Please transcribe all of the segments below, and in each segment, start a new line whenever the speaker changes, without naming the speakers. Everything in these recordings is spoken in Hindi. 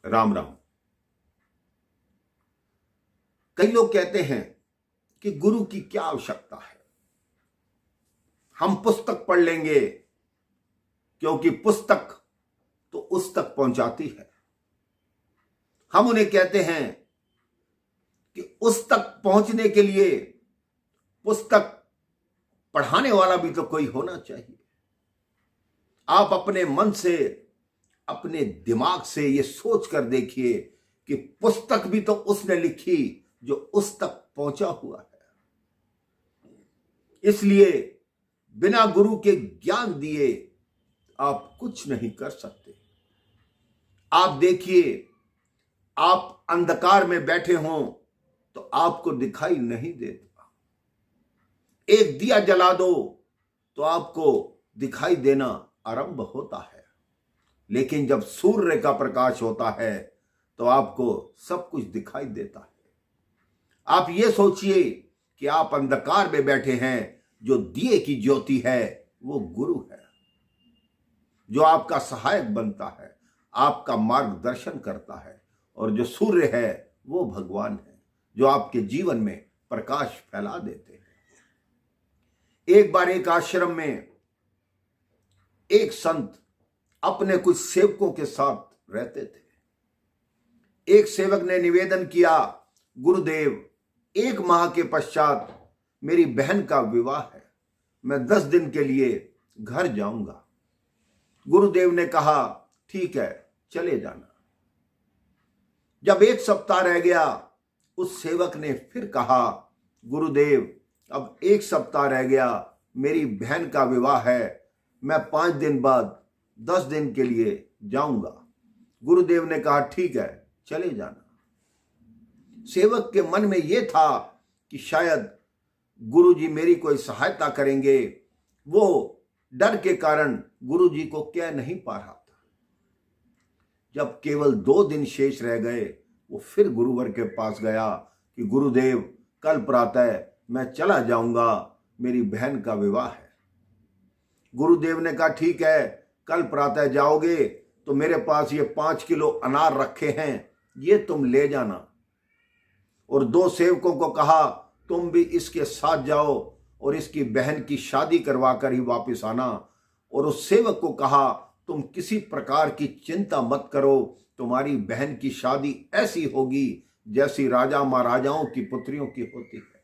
राम राम। कई लोग कहते हैं कि गुरु की क्या आवश्यकता है, हम पुस्तक पढ़ लेंगे क्योंकि पुस्तक तो उस तक पहुंचाती है। हम उन्हें कहते हैं कि उस तक पहुंचने के लिए पुस्तक पढ़ाने वाला भी तो कोई होना चाहिए। आप अपने मन से, अपने दिमाग से ये सोच कर देखिए कि पुस्तक भी तो उसने लिखी जो उस तक पहुंचा हुआ है। इसलिए बिना गुरु के ज्ञान दिए आप कुछ नहीं कर सकते। आप देखिए, आप अंधकार में बैठे हों तो आपको दिखाई नहीं देता। एक दिया जला दो तो आपको दिखाई देना आरंभ होता है, लेकिन जब सूर्य का प्रकाश होता है तो आपको सब कुछ दिखाई देता है। आप ये सोचिए कि आप अंधकार में बैठे हैं, जो दिए की ज्योति है वो गुरु है, जो आपका सहायक बनता है, आपका मार्गदर्शन करता है, और जो सूर्य है वो भगवान है, जो आपके जीवन में प्रकाश फैला देते हैं। एक बार एक आश्रम में एक संत अपने कुछ सेवकों के साथ रहते थे। एक सेवक ने निवेदन किया, गुरुदेव, 1 माह के पश्चात मेरी बहन का विवाह है, मैं 10 दिन के लिए घर जाऊंगा। गुरुदेव ने कहा, ठीक है, चले जाना। जब 1 सप्ताह रह गया, उस सेवक ने फिर कहा, गुरुदेव, अब 1 सप्ताह रह गया, मेरी बहन का विवाह है, मैं 5 दिन बाद 10 दिन के लिए जाऊंगा। गुरुदेव ने कहा, ठीक है, चले जाना। सेवक के मन में यह था कि शायद गुरुजी मेरी कोई सहायता करेंगे। वो डर के कारण गुरुजी को कह नहीं पा रहा था। जब केवल 2 दिन शेष रह गए, वो फिर गुरुवर के पास गया कि गुरुदेव, कल प्रातः मैं चला जाऊंगा, मेरी बहन का विवाह है। गुरुदेव ने कहा, ठीक है, कल प्रातः जाओगे तो मेरे पास ये 5 किलो अनार रखे हैं, ये तुम ले जाना। और 2 सेवकों को कहा, तुम भी इसके साथ जाओ और इसकी बहन की शादी करवा कर ही वापस आना। और उस सेवक को कहा, तुम किसी प्रकार की चिंता मत करो, तुम्हारी बहन की शादी ऐसी होगी जैसी राजा महाराजाओं की पुत्रियों की होती है।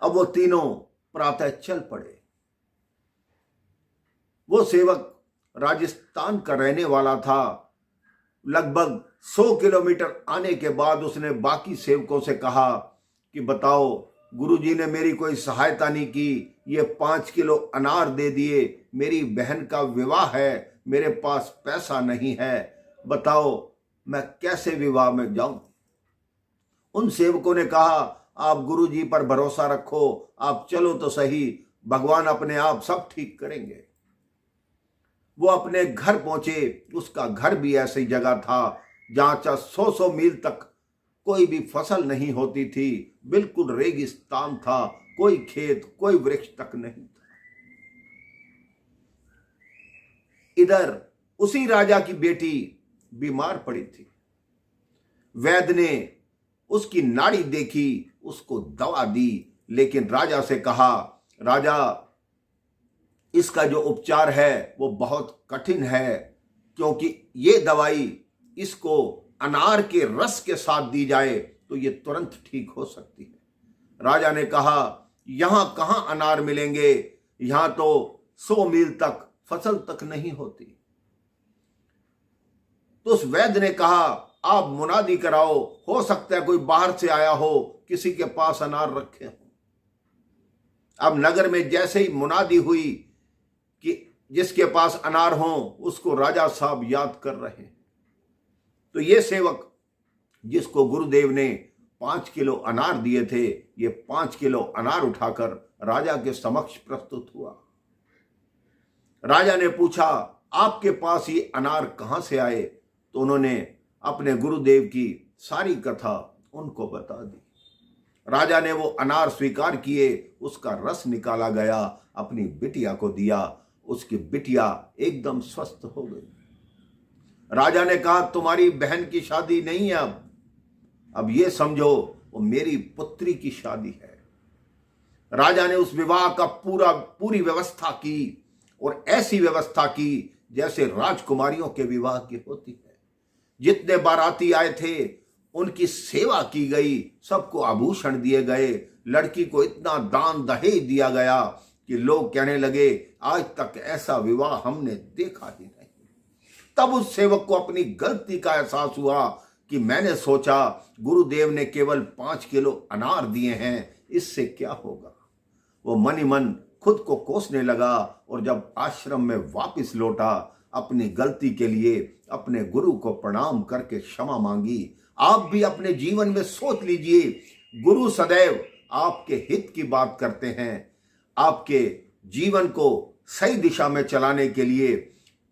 अब वो तीनों प्रातः चल पड़े। वो सेवक राजस्थान का रहने वाला था। लगभग 100 किलोमीटर आने के बाद उसने बाकी सेवकों से कहा कि बताओ, गुरुजी ने मेरी कोई सहायता नहीं की, ये 5 किलो अनार दे दिए, मेरी बहन का विवाह है, मेरे पास पैसा नहीं है, बताओ मैं कैसे विवाह में जाऊं। उन सेवकों ने कहा, आप गुरुजी पर भरोसा रखो, आप चलो तो सही, भगवान अपने आप सब ठीक करेंगे। वो अपने घर पहुंचे। उसका घर भी ऐसी जगह था जहां 100 मील तक कोई भी फसल नहीं होती थी, बिल्कुल रेगिस्तान था, कोई खेत, कोई वृक्ष तक नहीं था। इधर उसी राजा की बेटी बीमार पड़ी थी। वैद्य ने उसकी नाड़ी देखी, उसको दवा दी, लेकिन राजा से कहा, राजा, इसका जो उपचार है वो बहुत कठिन है, क्योंकि ये दवाई इसको अनार के रस के साथ दी जाए तो ये तुरंत ठीक हो सकती है। राजा ने कहा, यहां कहां अनार मिलेंगे, यहां तो 100 मील तक फसल तक नहीं होती। तो उस वैद्य ने कहा, आप मुनादी कराओ, हो सकता है कोई बाहर से आया हो, किसी के पास अनार रखे हो। अब नगर में जैसे ही मुनादी हुई कि जिसके पास अनार हो, उसको राजा साहब याद कर रहे हैं। तो ये सेवक जिसको गुरुदेव ने 5 किलो अनार दिए थे, ये 5 किलो अनार उठाकर राजा के समक्ष प्रस्तुत हुआ। राजा ने पूछा, आपके पास ये अनार कहां से आए? तो उन्होंने अपने गुरुदेव की सारी कथा उनको बता दी। राजा ने वो अनार स्वीकार किए, उसका रस निकाला गया, अपनी बिटिया को दिया, उसकी बिटिया एकदम स्वस्थ हो गई। राजा ने कहा पूरी बहन की शादी नहीं है, अब ये समझो वो मेरी पुत्री की शादी है। राजा ने उस विवाह का पूरी व्यवस्था की और ऐसी व्यवस्था की जैसे राजकुमारियों के विवाह की होती है। जितने बाराती आए थे उनकी सेवा की गई, सबको आभूषण दिए गए, लड़की को इतना दान दहेज दिया गया कि लोग कहने लगे आज तक ऐसा विवाह हमने देखा ही नहीं। तब उस सेवक को अपनी गलती का एहसास हुआ कि मैंने सोचा गुरुदेव ने केवल 5 किलो अनार दिए हैं, इससे क्या होगा। वो मन ही मन खुद को कोसने लगा और जब आश्रम में वापस लौटा अपनी गलती के लिए अपने गुरु को प्रणाम करके क्षमा मांगी। आप भी अपने जीवन में सोच लीजिए, गुरु सदैव आपके हित की बात करते हैं, आपके जीवन को सही दिशा में चलाने के लिए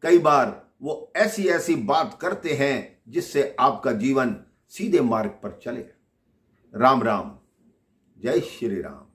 कई बार वो ऐसी बात करते हैं जिससे आपका जीवन सीधे मार्ग पर चले। राम राम, जय श्री राम।